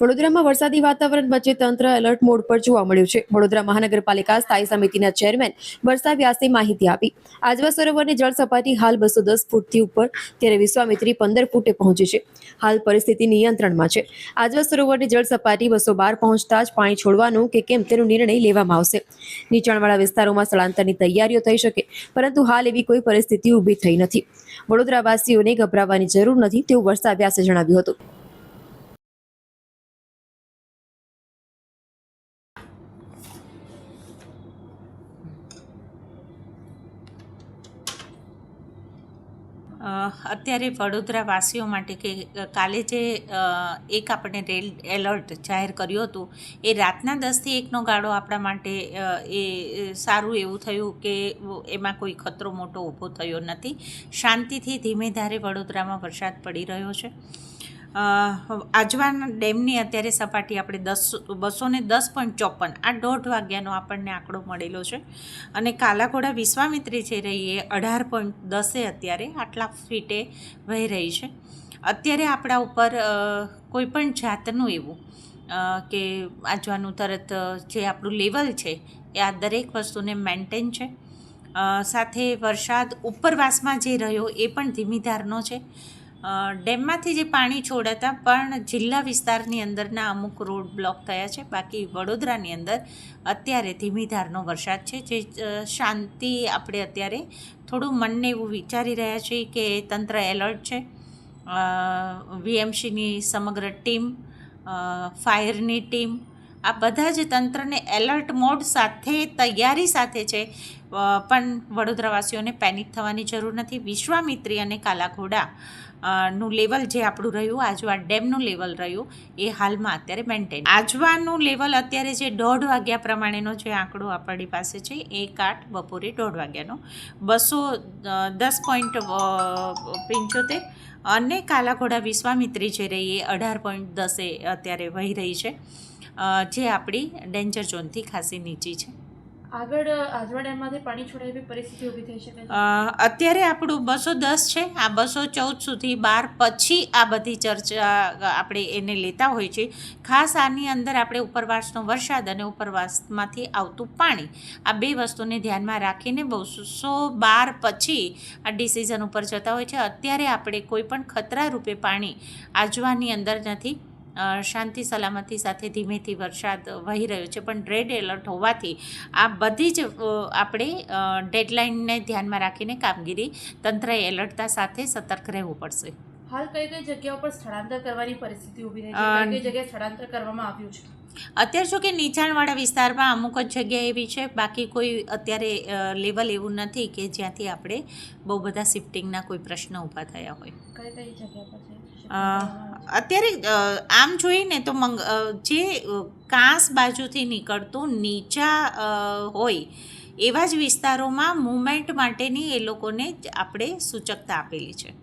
વડોદરામાં વરસાદી વાતાવરણ વચ્ચે તંત્ર એલર્ટ મોડ પર જોવા મળ્યું છે. વડોદરા મહાનગરપાલિકા સ્થાયી સમિતિના ચેરમેન વર્ષા વ્યાસે માહિતી આપી. આજવા સરોવરની જળ સપાટી હાલ 210 ફૂટથી ઉપર, ત્યારે વિશ્વામિત્રી 15 ફૂટે પહોંચી છે. હાલ પરિસ્થિતિ નિયંત્રણમાં છે. આજવા સરોવરની જળ સપાટી 212 પહોંચતા જ પાણી છોડવાનું કે કેમ તેનો નિર્ણય લેવામાં આવશે. નીચાણવાળા વિસ્તારોમાં સ્થળાંતરની તૈયારીઓ થઈ શકે, પરંતુ હાલ એવી કોઈ પરિસ્થિતિ ઊભી થઈ નથી. વડોદરાવાસીઓને ગભરાવાની જરૂર નથી તેવું વર્ષા વ્યાસે જણાવ્યું હતું. અત્યારે વડોદરાવાસીઓ માટે કે કાલે જે એક આપણે રેડ એલર્ટ જાહેર કર્યું હતું, એ રાતના 10થી 1નો ગાળો આપણા માટે એ સારું એવું થયું કે એમાં કોઈ ખતરો મોટો ઊભો થયો નથી. શાંતિથી ધીમે ધારે વડોદરામાં વરસાદ પડી રહ્યો છે. આજવા ડેમની અત્યારે સપાટી આપણે 210.54, આ 1:30 વાગ્યાનો આપણને આંકડો મળેલો છે. અને કાલાઘોડા વિશ્વામિત્રી છે રહી એ 18.10 અત્યારે આટલા ફીટે વહી રહી છે. અત્યારે આપણા ઉપર કોઈ પણ જાતનું એવું કે આજવાનું તરત જે આપણું લેવલ છે એ આ દરેક વસ્તુને મેન્ટેન છે. સાથે વરસાદ ઉપરવાસમાં જે રહ્યો એ પણ ધીમી ધારનો છે. ડેમમાંથી જે પાણી છોડાતા પણ જિલ્લા વિસ્તારની અંદરના અમુક રોડ બ્લોક થયા છે. બાકી વડોદરાની અંદર અત્યારે ધીમી ધારનો વરસાદ છે, જે શાંતિ આપણે અત્યારે થોડું મનને એવું વિચારી રહ્યા છીએ કે તંત્ર એલર્ટ છે. વીએમસીની સમગ્ર ટીમ, ફાયરની ટીમ, આ બધા જ તંત્રને એલર્ટ મોડ સાથે તૈયારી સાથે છે. પણ વડોદરાવાસીઓને પેનિક થવાની જરૂર નથી. વિશ્વામિત્રી અને કાલાઘોડા નું લેવલ જે આપણું રહ્યું, આજવા ડેમનું લેવલ રહ્યું, એ હાલમાં અત્યારે મેન્ટેન. આજવાનું લેવલ અત્યારે જે 1:30 વાગ્યા પ્રમાણેનો જે આંકડો આપણી પાસે છે, 1:08 બપોરે 1:30 વાગ્યાનો 210.75, અને કાલાઘોડા વિશ્વામિત્રી જે રહી એ 18.10 અત્યારે વહી રહી છે, જે આપણી ડેન્જર ઝોનથી ખાસી નીચી છે. આગળ આજવા ડેમમાંથી પાણી છોડાય એવી પરિસ્થિતિ ઊભી થઈ શકે? અત્યારે આપણું 210 છે. આ 214 સુધી 12 પછી આ બધી ચર્ચા આપણે એને લેતા હોય છે. ખાસ આની અંદર આપણે ઉપરવાસનો વરસાદ અને ઉપરવાસમાંથી આવતું પાણી, આ બે વસ્તુને ધ્યાનમાં રાખીને 212 પછી આ ડિસિઝન ઉપર જતા હોય છે. અત્યારે આપણે કોઈ પણ ખતરા રૂપે પાણી આજવાની અંદર નથી. શાંતિ સલામતી સાથે ધીમેથી વરસાદ વહી રહ્યો છે. પણ રેડ એલર્ટ હોવાથી આ બધી જ આપણે ડેડલાઇનને ધ્યાનમાં રાખીને કામગીરી તંત્રએ એલર્ટતા સાથે સતર્ક રહેવું પડશે. હાલ કઈ કઈ જગ્યાઓ પર સ્થળાંતર કરવાની પરિસ્થિતિ ઊભી થઈ છે? કઈ જગ્યાએ સ્થળાંતર કરવામાં આવ્યું છે? અત્યારે જો કે નીચાણવાળા વિસ્તારમાં અમુક જ જગ્યા એવી છે, બાકી કોઈ અત્યારે લેવલ એવું નથી કે જ્યાંથી આપણે બહુ બધા શિફ્ટિંગના કોઈ પ્રશ્ન ઊભા થયા હોય. કઈ કઈ જગ્યા પર છે અત્યારે આમ જોઈએ તો જે કાંસ બાજુથી નીકળતું નીચા હોય એવા જ વિસ્તારોમાં મૂવમેન્ટ માટેની એ લોકોને આપણે સૂચકતા આપેલી છે.